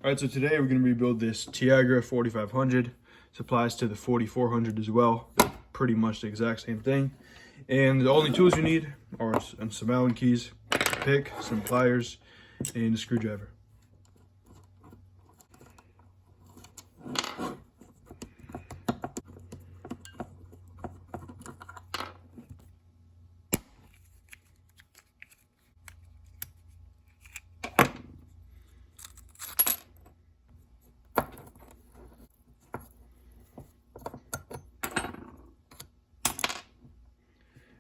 All right, so today we're going to rebuild this Tiagra 4500. This applies to the 4400 as well. They're pretty much the exact same thing. And the only tools you need are some Allen keys, a pick, some pliers, and a screwdriver.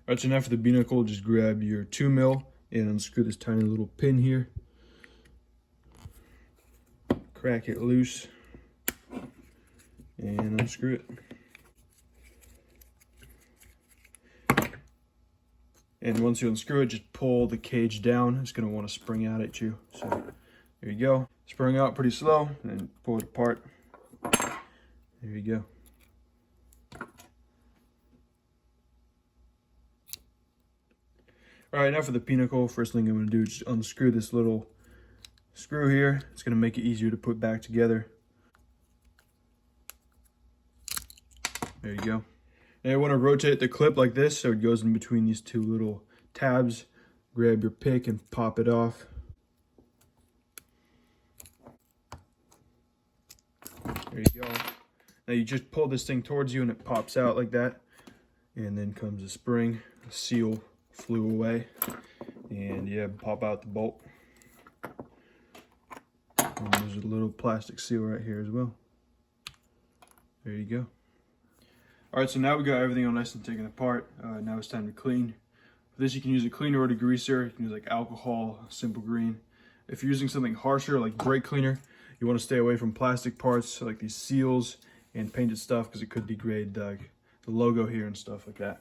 All right, so now for the binnacle, just grab your 2mm and unscrew this tiny little pin here. Crack it loose and unscrew it. And once you unscrew it, just pull the cage down. It's going to want to spring out at you. So there you go. Spring out pretty slow and then pull it apart. There you go. All right, now for the pinnacle, first thing I'm going to do is just unscrew this little screw here. It's going to make it easier to put back together. There you go. Now you want to rotate the clip like this so it goes in between these two little tabs. Grab your pick and pop it off. There you go. Now you just pull this thing towards you and it pops out like that. And then comes a spring, a seal flew away, and yeah, pop out the bolt. And there's a little plastic seal right here as well. There you go. All right, so now we got everything all nice and taken apart. Now it's time to clean. For this, you can use a cleaner or a degreaser. You can use like alcohol, simple green. If you're using something harsher like brake cleaner, you want to stay away from plastic parts like these seals and painted stuff because it could degrade the logo here and stuff like that.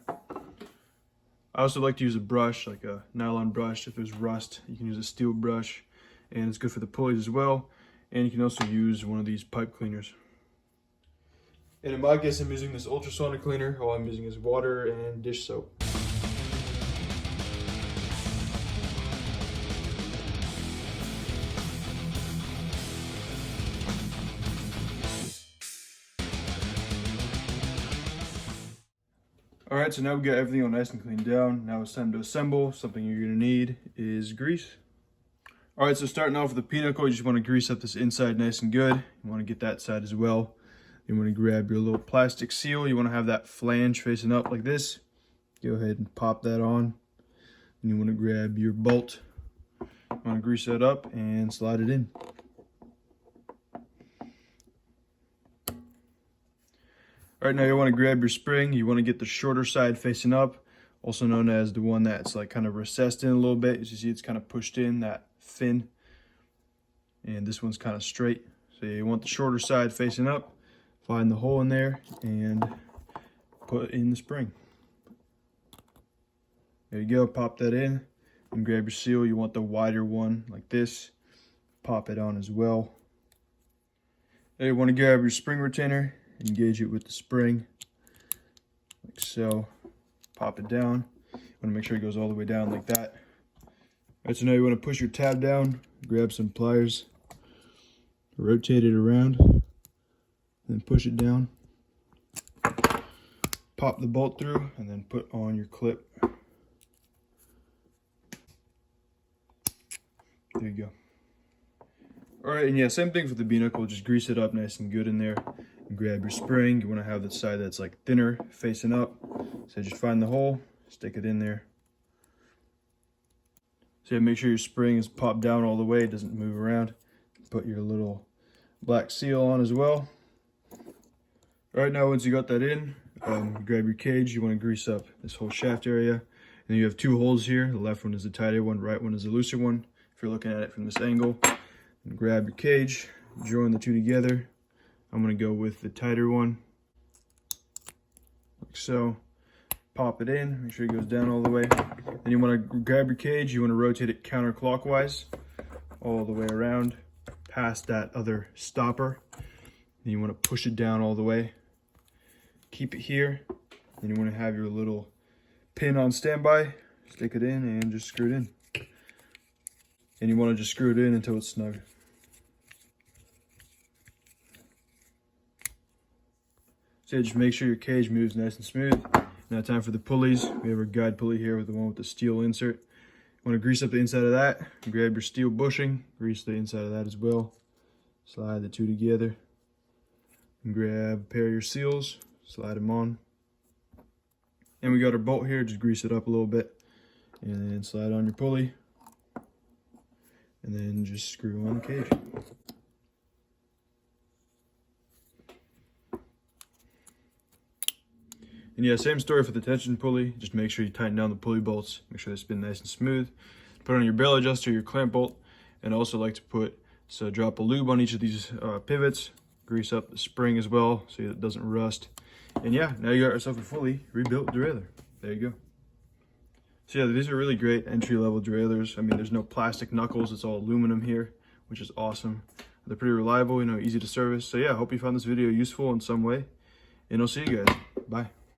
I also like to use a brush, like a nylon brush. If there's rust, you can use a steel brush, and it's good for the pulleys as well. And you can also use one of these pipe cleaners. And in my case, I'm using this ultrasonic cleaner. All I'm using is water and dish soap. All right, so now we got everything all nice and cleaned down. Now it's time to assemble. Something you're gonna need is grease. All right, so starting off with the pinnacle, you just wanna grease up this inside nice and good. You wanna get that side as well. You wanna grab your little plastic seal. You wanna have that flange facing up like this. Go ahead and pop that on. And you wanna grab your bolt. You wanna grease that up and slide it in. All right, now you want to grab your spring. You want to get the shorter side facing up, also known as the one that's like kind of recessed in a little bit. As you see, it's kind of pushed in, that fin. And this one's kind of straight. So you want the shorter side facing up. Find the hole in there and put in the spring. There you go, pop that in. And grab your seal. You want the wider one like this. Pop it on as well. Now you want to grab your spring retainer. Engage it with the spring, like so. Pop it down. You want to make sure it goes all the way down like that. All right, so now you want to push your tab down, grab some pliers, rotate it around, then push it down. Pop the bolt through, and then put on your clip. There you go. All right, and yeah, same thing for the binnacle. Just grease it up nice and good in there. And grab your spring. You want to have the side that's like thinner facing up. So just find the hole, stick it in there. So yeah, make sure your spring is popped down all the way, it doesn't move around. Put your little black seal on as well. All right, now once you got that in, grab your cage. You want to grease up this whole shaft area. And then you have two holes here. The left one is the tighter one, right one is the looser one. If you're looking at it from this angle, and grab your cage, join the two together. I'm going to go with the tighter one, like so. Pop it in, make sure it goes down all the way. Then you want to grab your cage, you want to rotate it counterclockwise all the way around past that other stopper. Then you want to push it down all the way. Keep it here. Then you want to have your little pin on standby, stick it in and just screw it in. And you want to just screw it in until it's snug. So yeah, just make sure your cage moves nice and smooth. Now time for the pulleys. We have our guide pulley here with the one with the steel insert. You want to grease up the inside of that. Grab your steel bushing, grease the inside of that as well. Slide the two together. And grab a pair of your seals, slide them on. And we got our bolt here, just grease it up a little bit. And then slide on your pulley. And then just screw on the cage. And yeah, same story for the tension pulley. Just make sure you tighten down the pulley bolts. Make sure they spin nice and smooth. Put on your barrel adjuster, your clamp bolt. And also like to put a drop of lube on each of these pivots. Grease up the spring as well so it doesn't rust. And yeah, now you got yourself a fully rebuilt derailleur. There you go. So yeah, these are really great entry-level derailleurs. I mean, there's no plastic knuckles. It's all aluminum here, which is awesome. They're pretty reliable, you know, easy to service. So yeah, I hope you found this video useful in some way. And I'll see you guys. Bye.